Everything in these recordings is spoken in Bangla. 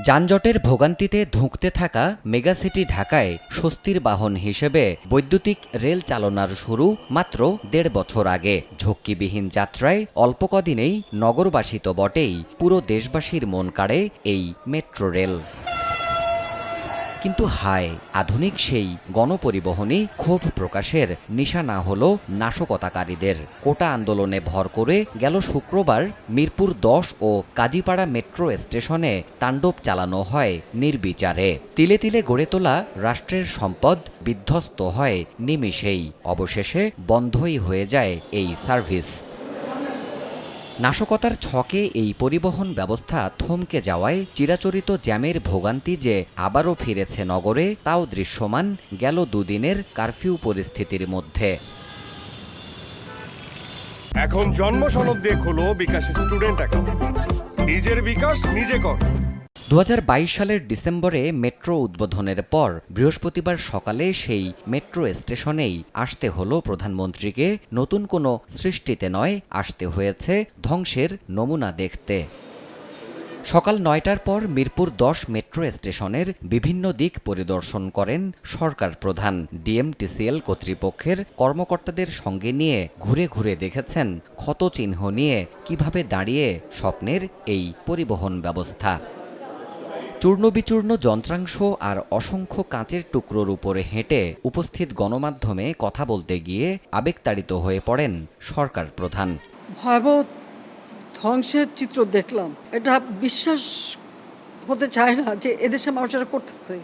যানজটের ভোগান্তিতে ধুঁকতে থাকা মেগাসিটি ঢাকায় স্বস্তির বাহন হিসেবে বৈদ্যুতিক রেল চালনার শুরু মাত্র ১.৫ বছর আগে। ঝক্কিবিহীন যাত্রায় অল্প কদিনেই নগরবাসী তো বটেই, পুরো দেশবাসীর মন কাড়ে এই মেট্রো রেল। কিন্তু হায়, আধুনিক সেই গণপরিবহনই ক্ষোভ প্রকাশের নিশানা হলো নাশকতাকারীদের। কোটা আন্দোলনে ভর করে গেল শুক্রবার মিরপুর ১০ ও কাজীপাড়া মেট্রো স্টেশনে তাণ্ডব চালানো হয় নির্বিচারে। তিলে তিলে গড়ে তোলা রাষ্ট্রের সম্পদ বিধ্বস্ত হয় নিমিষেই। অবশেষে বন্ধই হয়ে যায় এই সার্ভিস। নাশকতার ছকে এই পরিবহন ব্যবস্থা থমকে যাওয়ায় চিরাচরিত জ্যামের ভোগান্তি যে আবারও ফিরেছে নগরে, তাও দৃশ্যমান গেল দুদিনের কারফিউ পরিস্থিতির মধ্যে। এখন জন্ম সনদ দিয়ে খোলো বিকাশ স্টুডেন্ট অ্যাকাউন্ট। নিজের বিকাশ নিজে কর। ২০২২ সালের ডিসেম্বরে মেট্রো উদ্বোধনের পর বৃহস্পতিবার সকালে সেই মেট্রো স্টেশনেই আসতে হলো প্রধানমন্ত্রীকে। নতুন কোনো সৃষ্টিতে নয়, আসতে হয়েছে ধ্বংসের নমুনা দেখতে। সকাল ৯টার পর মিরপুর ১০ মেট্রো স্টেশনের বিভিন্ন দিক পরিদর্শন করেন সরকার প্রধান। ডিএমটিসিএল কর্তৃপক্ষের কর্মকর্তাদের সঙ্গে নিয়ে ঘুরে ঘুরে দেখেছেন ক্ষতচিহ্ন নিয়ে কিভাবে দাঁড়িয়ে স্বপ্নের এই পরিবহন ব্যবস্থা। চূর্ণবিচূর্ণ যন্ত্রাংশ আর অসংখ্য কাঁচের টুকরোর উপরে হেঁটে উপস্থিত গণমাধ্যমে কথা বলতে গিয়ে আবেগতাড়িত হয়ে পড়েন সরকার প্রধান। ভয়াবহ ধ্বংসের চিত্র দেখলাম। এটা বিশ্বাস হতে চায় না যে এদেশে মানুষেরা করতে পারে,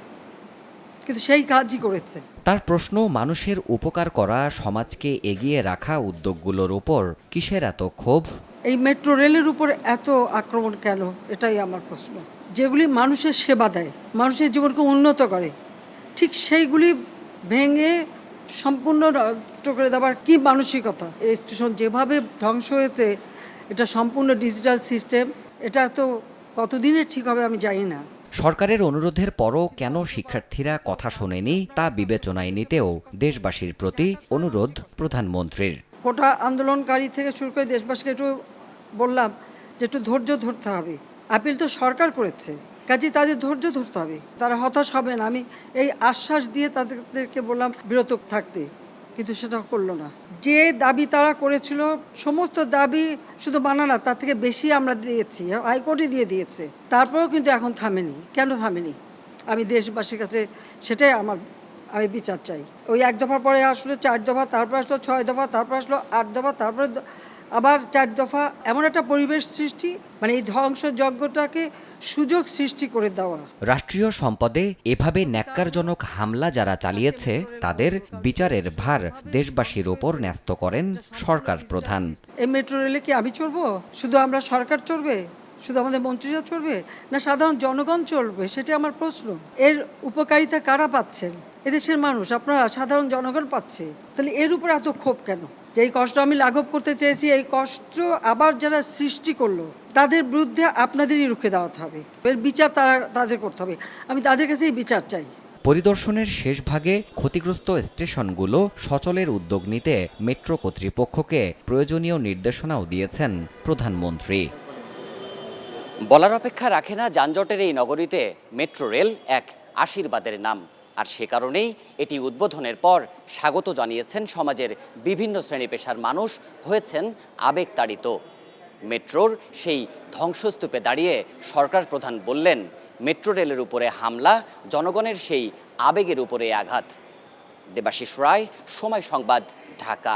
কিন্তু সেই কাজই করেছে। তার প্রশ্ন, মানুষের উপকার করা, সমাজকে এগিয়ে রাখা উদ্যোগগুলোর উপর কিসের এত ক্ষোভ? এই মেট্রো রেলের উপর এত আক্রমণ কেন, এটাই আমার প্রশ্ন। যেগুলি মানুষের সেবা দেয়, মানুষের জীবনকে উন্নত করে, ঠিক সেইগুলি ভেঙে সম্পূর্ণ নষ্ট করে দেওয়ার কি মানসিকতা। এই স্টেশন যেভাবে ধ্বংস হয়েছে, এটা সম্পূর্ণ ডিজিটাল সিস্টেম। এটা তো কতদিনের ঠিক হবে আমি জানি না। সরকারের অনুরোধের পরও কেন শিক্ষার্থীরা কথা শোনেনি তা বিবেচনায় নিতেও দেশবাসীর প্রতি অনুরোধ প্রধানমন্ত্রীর। কোটা আন্দোলনকারী থেকে শুরু করে দেশবাসীকে একটু বললাম যে একটু ধৈর্য ধরতে হবে। আপিল তো সরকার করেছে, কাজে তাদের ধৈর্য ধরতে হবে, তারা হতাশ হবে না। আমি এই আশ্বাস দিয়ে তাদেরকে বললাম বিরত থাকতে, কিন্তু সেটা করলো না। যে দাবি তারা করেছিল, সমস্ত দাবি শুধু মানা না, তার থেকে বেশি আমরা দিয়েছি, হাইকোর্টে দিয়ে দিয়েছে, তারপরেও কিন্তু এখন থামেনি। কেন থামেনি? আমি দেশবাসীর কাছে সেটাই আমি বিচার চাই। ওই ১ দফার পরে আসলো ৪ দফা, তারপর আসলো ৬ দফা, তারপর আসলো ৮ দফা, তারপরে আবার ৪ দফা। এমন একটা পরিবেশ সৃষ্টি, মানে এই ধ্বংসযজ্ঞটাকে সুযোগ সৃষ্টি করে দেওয়া। রাষ্ট্রীয় সম্পদে এভাবে ন্যাক্কারজনক হামলা যারা চালিয়েছে তাদের বিচারের ভার দেশবাসীর ওপর ন্যস্ত করেন সরকার প্রধান। এই মেট্রো রেলে কি আমি চড়বো? শুধু আমরা সরকার চড়বে? শুধু আমাদের মন্ত্রীরা চড়বে? না সাধারণ জনগণ চড়বে? সেটা আমার প্রশ্ন। এর উপকারিতা কারা পাচ্ছেন? এদেশের মানুষ, আপনারা, সাধারণ জনগণ পাচ্ছে। তাহলে এর উপর এত ক্ষোভ কেন? যে এই কষ্ট আমি লাঘব করতে চেয়েছি, এই কষ্ট আবার যারা সৃষ্টি করলো তাদের বিরুদ্ধে আপনাদেরই রুখে দাঁড়াতে হবে। এর বিচার তাদের করতে হবে। আমি তাদের কাছেই বিচার চাই। পরিদর্শনের শেষ ভাগে ক্ষতিগ্রস্ত স্টেশনগুলো সচলের উদ্যোগ নিতে মেট্রো কর্তৃপক্ষকে প্রয়োজনীয় নির্দেশনাও দিয়েছেন প্রধানমন্ত্রী। বলার অপেক্ষা রাখে না, যানজটের এই নগরীতে মেট্রো রেল এক আশীর্বাদের নাম। আর সে কারণেই এটি উদ্বোধনের পর স্বাগত জানিয়েছেন সমাজের বিভিন্ন শ্রেণী পেশার মানুষ, হয়েছেন আবেগতাড়িত। মেট্রোর সেই ধ্বংসস্তূপে দাঁড়িয়ে সরকার প্রধান বললেন, মেট্রো রেলের উপরে হামলা জনগণের সেই আবেগের উপরে আঘাত। দেবাশিস রায়, সময় সংবাদ, ঢাকা।